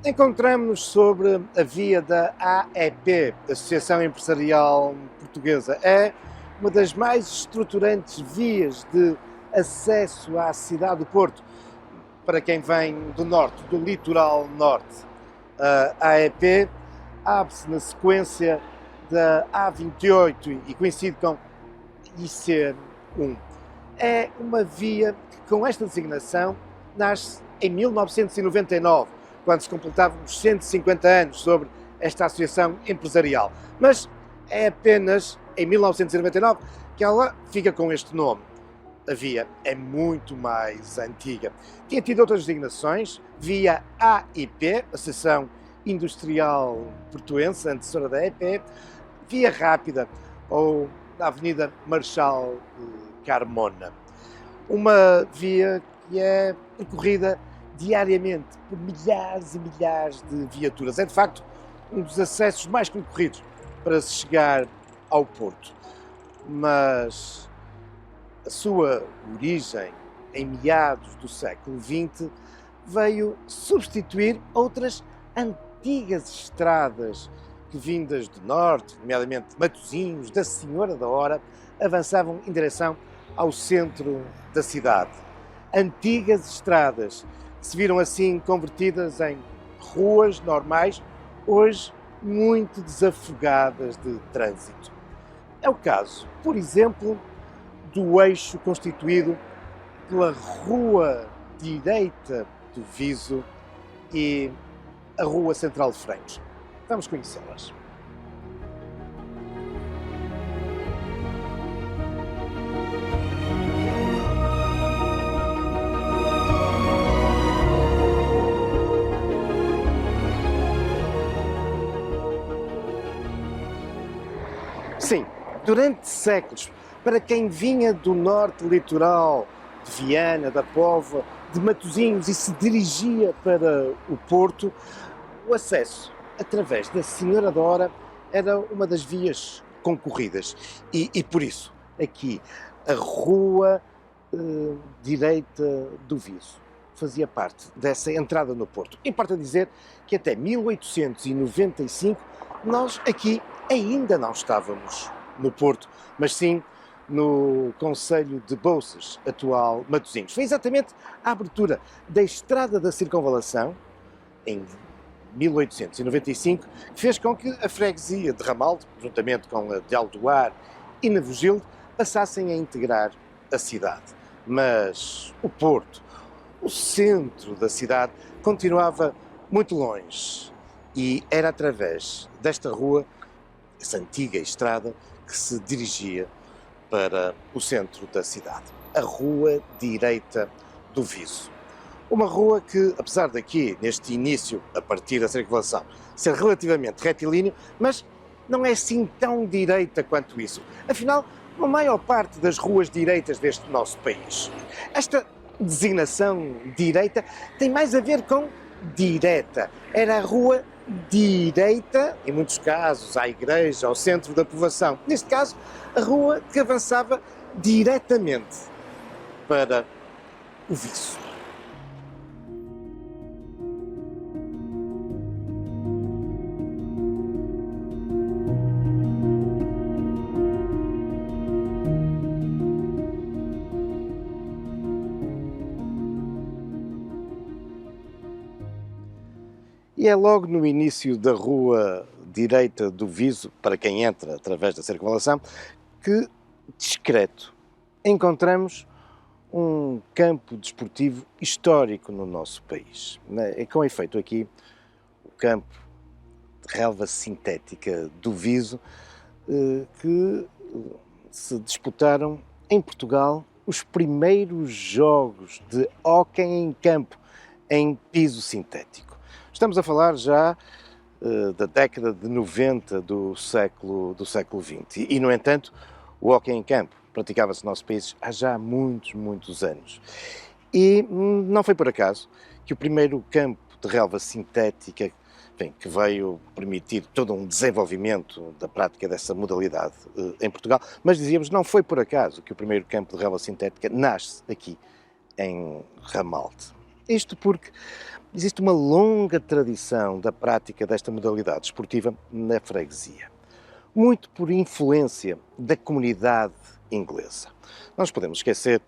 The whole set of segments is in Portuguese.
Encontramos-nos sobre a via da AEP, Associação Empresarial Portuguesa. É uma das mais estruturantes vias de acesso à cidade do Porto, para quem vem do norte, do litoral norte. A AEP abre-se na sequência da A28 e coincide com IC1. É uma via que, com esta designação, nasce em 1999, quando se completavam os 150 anos sobre esta associação empresarial. Mas é apenas em 1999 que ela fica com este nome. A via é muito mais antiga. Tinha tido outras designações, via AIP, Associação Industrial Portuense, antecessora da EP, via rápida, ou na Avenida Marechal Carmona. Uma via que é percorrida diariamente por milhares e milhares de viaturas. É, de facto, um dos acessos mais concorridos para se chegar ao Porto. Mas a sua origem, em meados do século XX, veio substituir outras antigas estradas que, vindas do norte, nomeadamente Matosinhos, da Senhora da Hora, avançavam em direção ao centro da cidade. Antigas estradas que se viram assim convertidas em ruas normais, hoje muito desafogadas de trânsito. É o caso, por exemplo, do eixo constituído pela Rua Direita do Viso e a Rua Central de Freixo. Vamos conhecê-las. Sim, durante séculos, para quem vinha do norte litoral, de Viana, da Póvoa, de Matosinhos e se dirigia para o Porto, o acesso através da Senhora da Hora era uma das vias concorridas. E por isso, aqui, a Rua Direita do Viso fazia parte dessa entrada no Porto. Importa dizer que até 1895 nós aqui ainda não estávamos no Porto, mas sim no concelho de Bouças, atual Matosinhos. Foi exatamente a abertura da Estrada da Circunvalação, em 1895, que fez com que a freguesia de Ramalde, juntamente com a de Aldoar e Navogilde, passassem a integrar a cidade. Mas o Porto, o centro da cidade, continuava muito longe e era através desta rua, essa antiga estrada, que se dirigia para o centro da cidade, a Rua Direita do Viso. Uma rua que, apesar daqui, neste início, a partir da circulação, ser relativamente retilíneo, mas não é assim tão direita quanto isso. Afinal, a maior parte das ruas direitas deste nosso país. Esta designação direita tem mais a ver com direta. Era a rua direita, em muitos casos, à igreja, ao centro da povoação. Neste caso, a rua que avançava diretamente para o Viço. E é logo no início da Rua Direita do Viso, para quem entra através da circunvalação, que, discreto, encontramos um campo desportivo histórico no nosso país. É com efeito aqui o campo de relva sintética do Viso, que se disputaram em Portugal os primeiros jogos de hóquei em campo em piso sintético. Estamos a falar já da década de 90 do século XX. E, no entanto, o hóquei em campo praticava-se no nosso país há já muitos, muitos anos. E não foi por acaso que o primeiro campo de relva sintética, que veio permitir todo um desenvolvimento da prática dessa modalidade em Portugal, mas dizíamos, não foi por acaso que o primeiro campo de relva sintética nasce aqui em Ramalde. Isto porque existe uma longa tradição da prática desta modalidade esportiva na freguesia, muito por influência da comunidade inglesa. Não nos podemos esquecer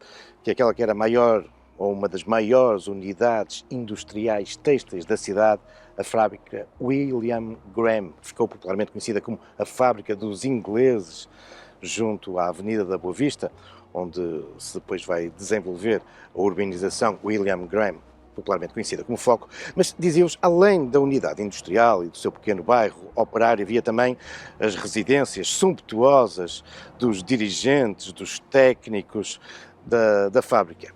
que aquela que era a maior ou uma das maiores unidades industriais têxteis da cidade, a fábrica William Graham, ficou popularmente conhecida como a fábrica dos ingleses, junto à Avenida da Boa Vista, onde se depois vai desenvolver a urbanização William Graham, popularmente conhecida como Foco, mas dizia-os, além da unidade industrial e do seu pequeno bairro operário, havia também as residências sumptuosas dos dirigentes, dos técnicos da fábrica,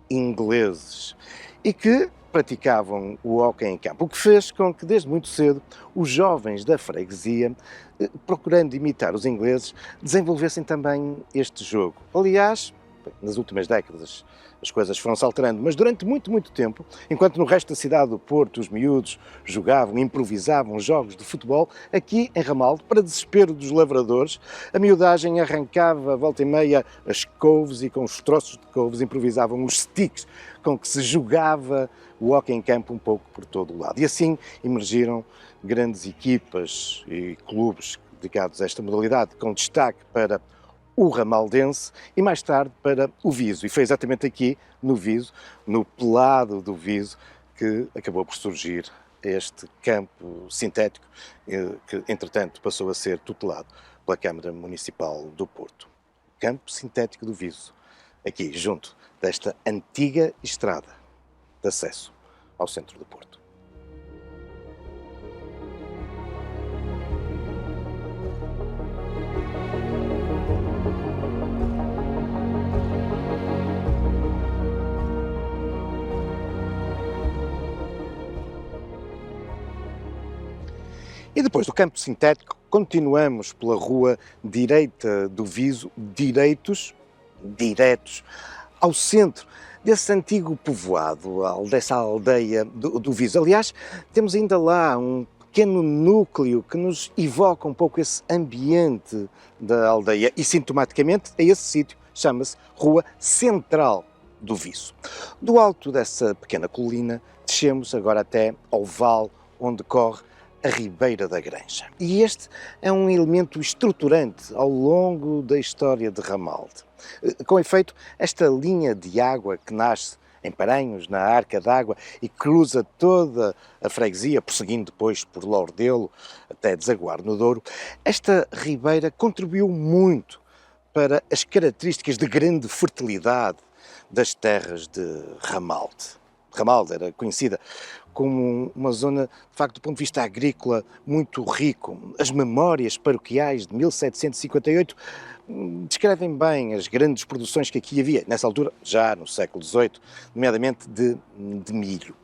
ingleses, e que praticavam o hóquei em campo, o que fez com que, desde muito cedo, os jovens da freguesia, procurando imitar os ingleses, desenvolvessem também este jogo. Aliás, nas últimas décadas as coisas foram-se alterando, mas durante muito tempo, enquanto no resto da cidade do Porto os miúdos jogavam, improvisavam jogos de futebol, aqui em Ramalde, para desespero dos lavradores, a miudagem arrancava volta e meia as couves e com os troços de couves improvisavam os sticks com que se jogava o hóquei em campo um pouco por todo o lado. E assim emergiram grandes equipas e clubes dedicados a esta modalidade, com destaque para o Ramaldense e mais tarde para o Viso. E foi exatamente aqui, no Viso, no pelado do Viso, que acabou por surgir este campo sintético, que entretanto passou a ser tutelado pela Câmara Municipal do Porto. Campo sintético do Viso, aqui junto desta antiga estrada de acesso ao centro do Porto. E depois do campo sintético, continuamos pela rua direita do Viso, diretos ao centro desse antigo povoado, dessa aldeia do Viso. Aliás, temos ainda lá um pequeno núcleo que nos evoca um pouco esse ambiente da aldeia e, sintomaticamente, a esse sítio chama-se Rua Central do Viso. Do alto dessa pequena colina, descemos agora até ao vale onde corre a Ribeira da Granja. E este é um elemento estruturante ao longo da história de Ramalde. Com efeito, esta linha de água que nasce em Paranhos, na Arca d'Água, e cruza toda a freguesia, prosseguindo depois por Lordelo até desaguar no Douro, esta ribeira contribuiu muito para as características de grande fertilidade das terras de Ramalde. Ramalde era conhecida como uma zona, de facto, do ponto de vista agrícola, muito rico. As memórias paroquiais de 1758 descrevem bem as grandes produções que aqui havia, nessa altura, já no século XVIII, nomeadamente de milho.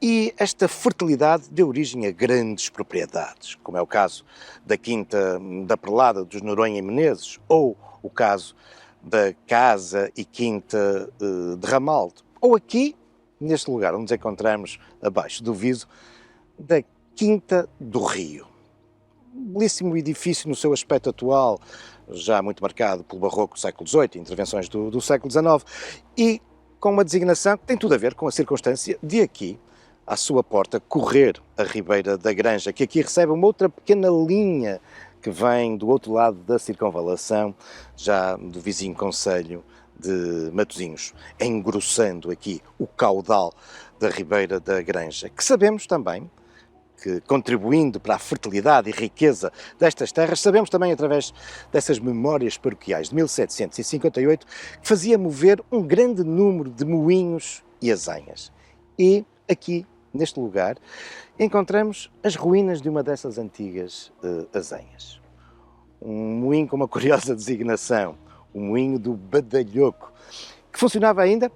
E esta fertilidade deu origem a grandes propriedades, como é o caso da Quinta da Prelada dos Noronha e Menezes, ou o caso da Casa e Quinta de Ramalde, ou aqui, neste lugar onde nos encontramos abaixo do Viso, da Quinta do Rio. Belíssimo edifício no seu aspecto atual, já muito marcado pelo barroco do século XVIII, intervenções do século XIX, e com uma designação que tem tudo a ver com a circunstância de aqui, à sua porta, correr a Ribeira da Granja, que aqui recebe uma outra pequena linha que vem do outro lado da circunvalação, já do vizinho concelho de Matosinhos, engrossando aqui o caudal da Ribeira da Granja, que sabemos também que, contribuindo para a fertilidade e riqueza destas terras, sabemos também, através dessas memórias paroquiais de 1758, que fazia mover um grande número de moinhos e azenhas. E aqui, neste lugar, encontramos as ruínas de uma dessas antigas azenhas. Um moinho com uma curiosa designação, o moinho do Badalhoco, que funcionava ainda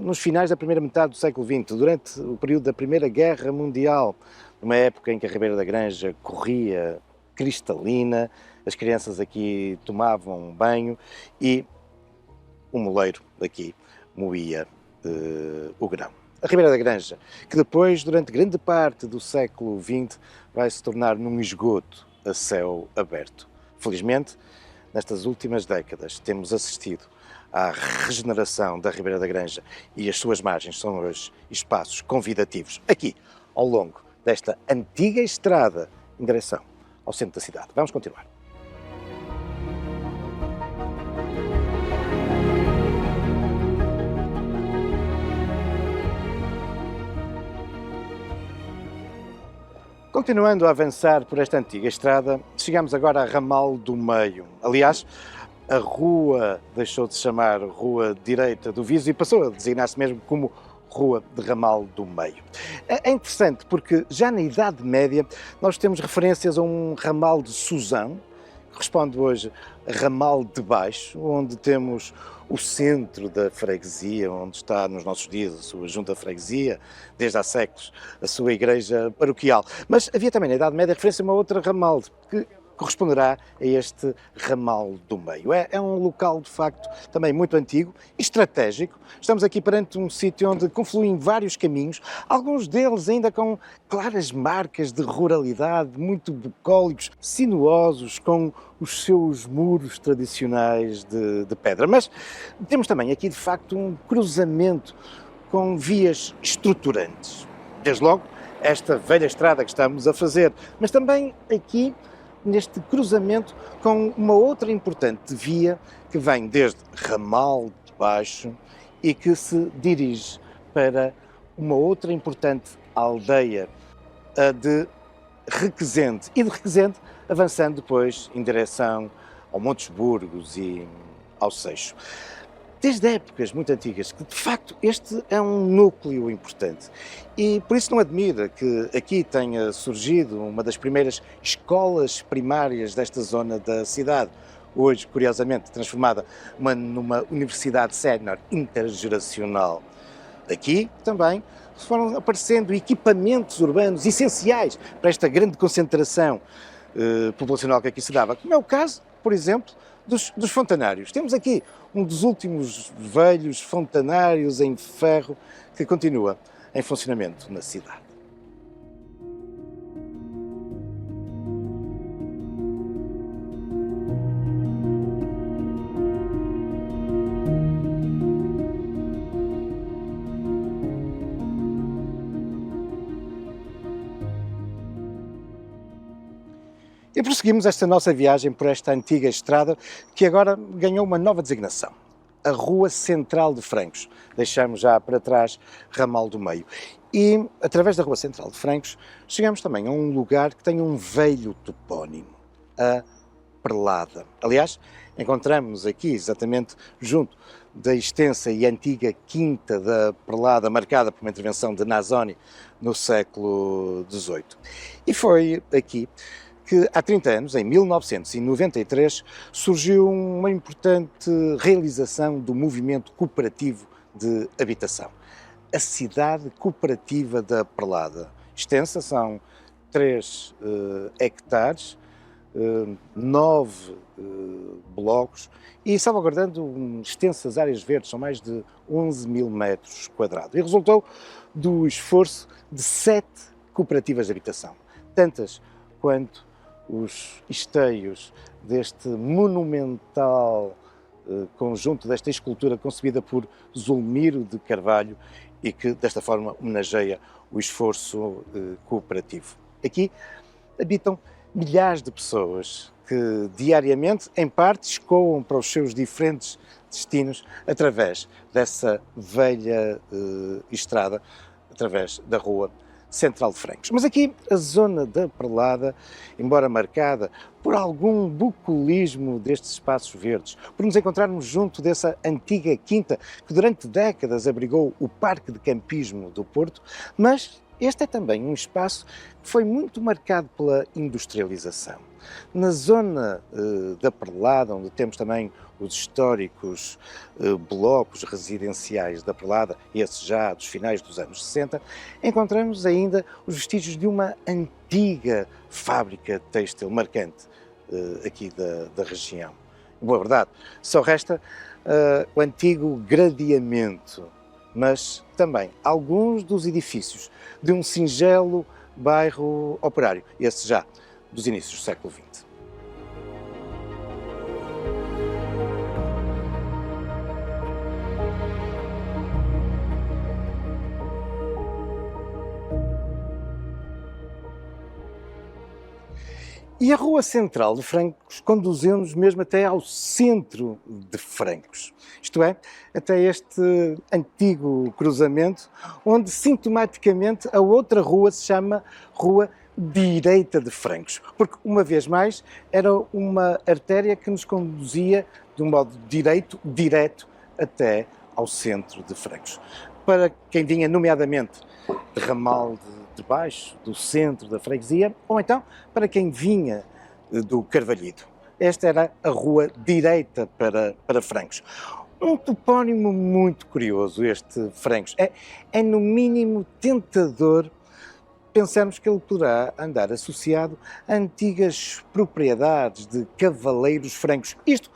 nos finais da primeira metade do século XX, durante o período da Primeira Guerra Mundial, numa época em que a Ribeira da Granja corria cristalina, as crianças aqui tomavam banho e o moleiro daqui moía o grão. A Ribeira da Granja, que depois, durante grande parte do século XX, vai se tornar num esgoto a céu aberto. Felizmente, nestas últimas décadas temos assistido à regeneração da Ribeira da Granja e as suas margens são hoje espaços convidativos aqui, ao longo desta antiga estrada em direção ao centro da cidade. Vamos continuar. Continuando a avançar por esta antiga estrada, chegamos agora a Ramal do Meio. Aliás, a rua deixou de se chamar Rua Direita do Viso e passou a designar-se mesmo como Rua de Ramal do Meio. É interessante porque já na Idade Média nós temos referências a um ramal de Suzão, que corresponde hoje a Ramal de Baixo, onde temos o centro da freguesia, onde está nos nossos dias a sua junta de freguesia, desde há séculos a sua igreja paroquial. Mas havia também na Idade Média referência a uma outra ramal, que corresponderá a este Ramal do Meio. É um local, de facto, também muito antigo e estratégico. Estamos aqui perante um sítio onde confluem vários caminhos, alguns deles ainda com claras marcas de ruralidade, muito bucólicos, sinuosos, com os seus muros tradicionais de pedra. Mas temos também aqui, de facto, um cruzamento com vias estruturantes. Desde logo, esta velha estrada que estamos a fazer, mas também aqui neste cruzamento com uma outra importante via que vem desde Ramal de Baixo e que se dirige para uma outra importante aldeia, a de Requesente. E de Requesente avançando depois em direção ao Montes Burgos e ao Seixo. Desde épocas muito antigas, que de facto este é um núcleo importante e por isso não admira que aqui tenha surgido uma das primeiras escolas primárias desta zona da cidade, hoje curiosamente transformada numa universidade sénior intergeracional. Aqui também foram aparecendo equipamentos urbanos essenciais para esta grande concentração populacional que aqui se dava, como é o caso, por exemplo, dos fontanários. Temos aqui um dos últimos velhos fontanários em ferro que continua em funcionamento na cidade. E prosseguimos esta nossa viagem por esta antiga estrada que agora ganhou uma nova designação, a Rua Central de Francos. Deixamos já para trás Ramal do Meio. E, através da Rua Central de Francos, chegamos também a um lugar que tem um velho topónimo, a Perlada. Aliás, encontramos aqui, exatamente junto da extensa e antiga Quinta da Perlada, marcada por uma intervenção de Nasoni no século XVIII. E foi aqui que há 30 anos, em 1993, surgiu uma importante realização do movimento cooperativo de habitação. A Cidade Cooperativa da Perlada. Extensa, são 3 hectares, 9 blocos e salvaguardando extensas áreas verdes, são mais de 11 mil metros quadrados. E resultou do esforço de 7 cooperativas de habitação, tantas quanto os esteios deste monumental conjunto, desta escultura concebida por Zulmiro de Carvalho e que, desta forma, homenageia o esforço cooperativo. Aqui habitam milhares de pessoas que diariamente, em parte, escoam para os seus diferentes destinos através dessa velha estrada, através da Rua Central de Francos. Mas aqui a zona da Perlada, embora marcada por algum bucolismo destes espaços verdes, por nos encontrarmos junto dessa antiga quinta que durante décadas abrigou o Parque de Campismo do Porto, mas este é também um espaço que foi muito marcado pela industrialização. Na zona da Perlada, onde temos também os históricos blocos residenciais da Perlada, esses já dos finais dos anos 60, encontramos ainda os vestígios de uma antiga fábrica têxtil marcante aqui da região. Boa verdade, só resta o antigo gradeamento, mas também alguns dos edifícios de um singelo bairro operário, esse já dos inícios do século XX. E a Rua Central de Francos conduziu-nos mesmo até ao centro de Francos, isto é, até este antigo cruzamento, onde sintomaticamente a outra rua se chama Rua Direita de Francos, porque, uma vez mais, era uma artéria que nos conduzia de um modo direto até ao centro de Francos. Para quem vinha, nomeadamente, de Ramal de baixo, do centro da freguesia, ou então para quem vinha do Carvalhido. Esta era a rua direita para Francos. Um topónimo muito curioso, este Francos. É no mínimo tentador pensarmos que ele poderá andar associado a antigas propriedades de cavaleiros francos. Isto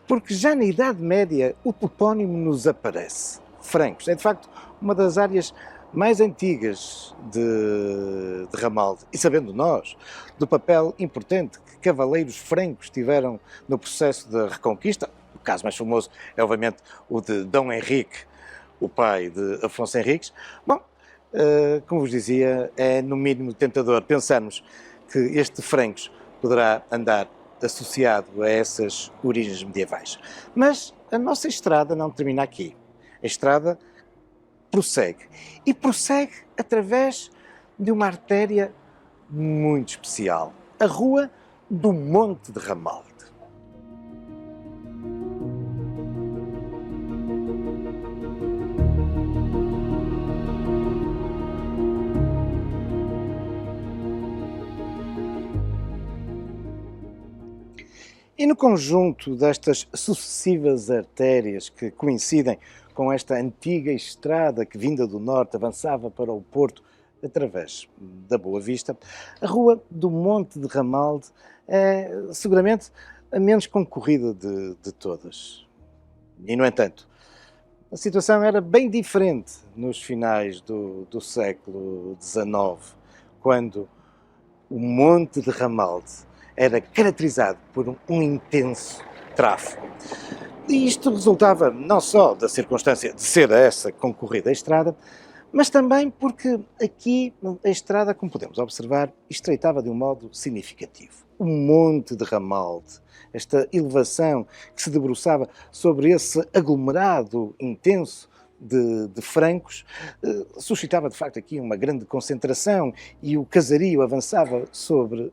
porque já na Idade Média o topónimo nos aparece. Francos é de facto uma das áreas mais antigas de Ramalde, e sabendo nós do papel importante que cavaleiros francos tiveram no processo da Reconquista, o caso mais famoso é obviamente o de Dom Henrique, o pai de Afonso Henriques, bom, como vos dizia, é no mínimo tentador pensarmos que este Francos poderá andar associado a essas origens medievais. Mas a nossa estrada não termina aqui. A estrada prossegue. E prossegue através de uma artéria muito especial. A Rua do Monte de Ramalde. E no conjunto destas sucessivas artérias que coincidem com esta antiga estrada que, vinda do norte, avançava para o Porto através da Boa Vista, a Rua do Monte de Ramalde é seguramente a menos concorrida de todas. E, no entanto, a situação era bem diferente nos finais do século XIX, quando o Monte de Ramalde era caracterizado por um intenso tráfego. E isto resultava não só da circunstância de ser essa concorrida estrada, mas também porque aqui a estrada, como podemos observar, estreitava de um modo significativo. O Monte de Ramalde, esta elevação que se debruçava sobre esse aglomerado intenso de francos, suscitava de facto aqui uma grande concentração e o casario avançava sobre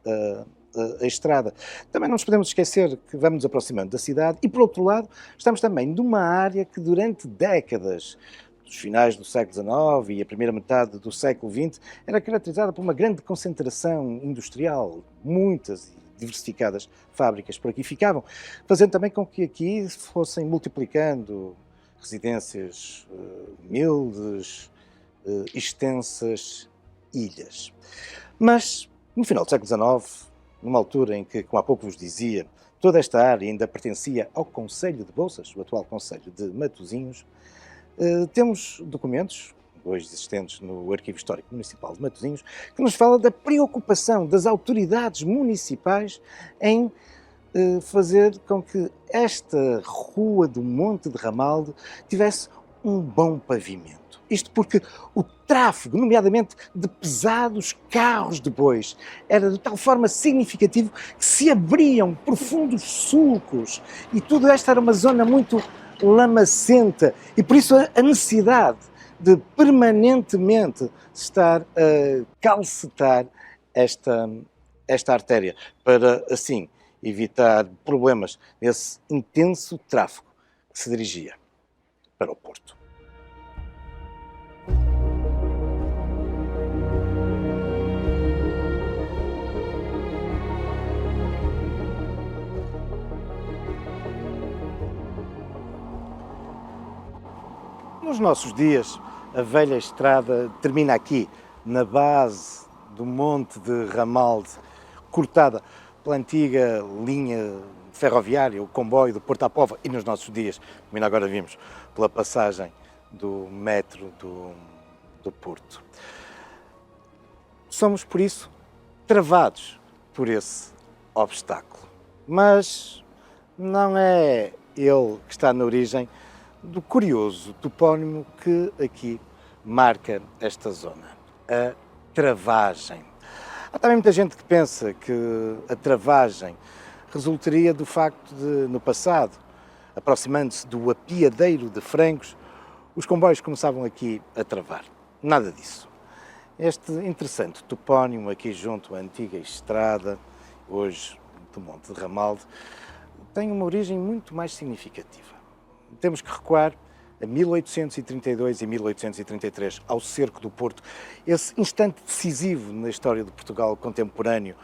a estrada. Também não nos podemos esquecer que vamos nos aproximando da cidade e, por outro lado, estamos também numa área que durante décadas, dos finais do século XIX e a primeira metade do século XX, era caracterizada por uma grande concentração industrial, muitas e diversificadas fábricas por aqui ficavam, fazendo também com que aqui fossem multiplicando residências humildes, extensas ilhas. Mas, no final do século XIX, numa altura em que, como há pouco vos dizia, toda esta área ainda pertencia ao Concelho de Bolsas, o atual Concelho de Matosinhos, temos documentos, hoje existentes no Arquivo Histórico Municipal de Matosinhos, que nos fala da preocupação das autoridades municipais em fazer com que esta Rua do Monte de Ramalde tivesse um bom pavimento. Isto porque o tráfego, nomeadamente de pesados carros de bois, era de tal forma significativo que se abriam profundos sulcos e tudo esta era uma zona muito lamacenta e por isso a necessidade de permanentemente estar a calcetar esta artéria para, assim, evitar problemas nesse intenso tráfego que se dirigia para o Porto. Nos nossos dias, a velha estrada termina aqui, na base do Monte de Ramalde, cortada pela antiga linha ferroviária, o comboio do Porto à Póvoa, e nos nossos dias, como ainda agora vimos, pela passagem do metro do Porto. Somos, por isso, travados por esse obstáculo. Mas não é ele que está na origem do curioso topónimo que aqui marca esta zona, a Travagem. Há também muita gente que pensa que a travagem resultaria do facto de, no passado, aproximando-se do apiadeiro de Francos, os comboios começavam aqui a travar. Nada disso. Este interessante topónimo aqui junto à antiga estrada, hoje do Monte de Ramalde, tem uma origem muito mais significativa. Temos que recuar a 1832 e 1833, ao cerco do Porto, esse instante decisivo na história de Portugal contemporâneo,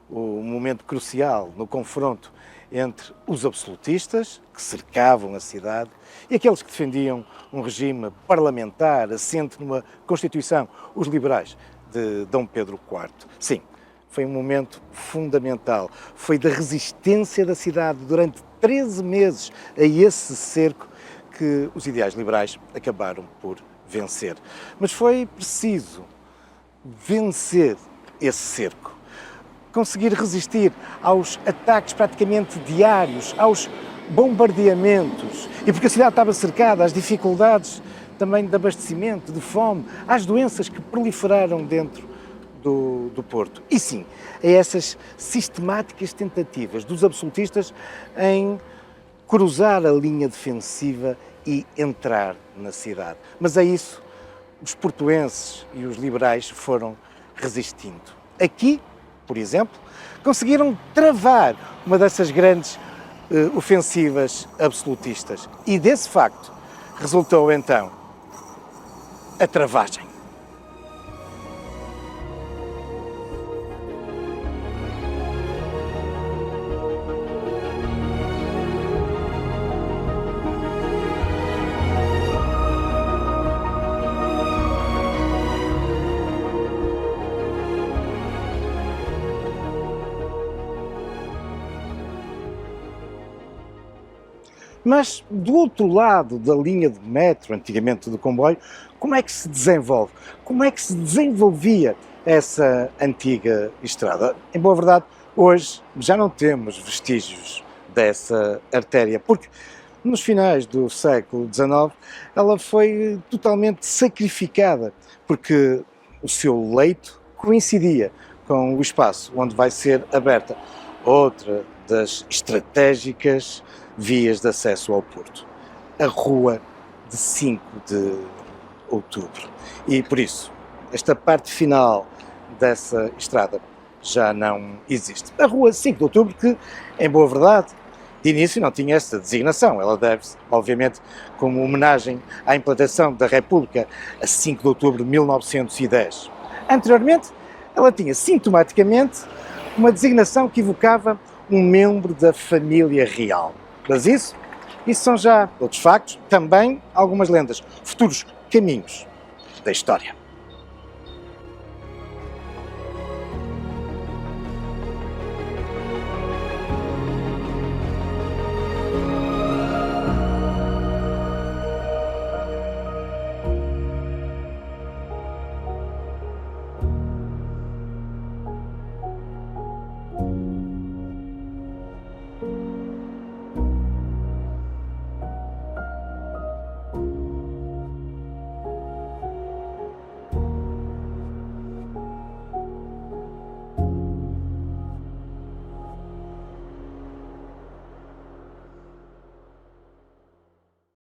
o momento crucial no confronto entre os absolutistas, que cercavam a cidade, e aqueles que defendiam um regime parlamentar assente numa Constituição, os liberais de Dom Pedro IV. Sim, foi um momento fundamental. Foi da resistência da cidade durante 13 meses a esse cerco que os ideais liberais acabaram por vencer. Mas foi preciso vencer esse cerco, conseguir resistir aos ataques praticamente diários, aos bombardeamentos, e porque a cidade estava cercada, às dificuldades também de abastecimento, de fome, às doenças que proliferaram dentro do Porto. E sim, a essas sistemáticas tentativas dos absolutistas em cruzar a linha defensiva e entrar na cidade. Mas a isso os portuenses e os liberais foram resistindo. Aqui, por exemplo, conseguiram travar uma dessas grandes ofensivas absolutistas. E desse facto resultou então a travagem. Mas, do outro lado da linha de metro, antigamente do comboio, como é que se desenvolve? Como é que se desenvolvia essa antiga estrada? Em boa verdade, hoje já não temos vestígios dessa artéria, porque nos finais do século XIX ela foi totalmente sacrificada, porque o seu leito coincidia com o espaço onde vai ser aberta outra das estratégicas vias de acesso ao Porto, a Rua de 5 de Outubro. E por isso, esta parte final dessa estrada já não existe. A Rua 5 de Outubro, que, em boa verdade, de início não tinha essa designação. Ela deve-se, obviamente, como homenagem à implantação da República a 5 de outubro de 1910. Anteriormente, ela tinha sintomaticamente uma designação que evocava um membro da família real. Mas isso são já outros factos, também algumas lendas, futuros caminhos da história.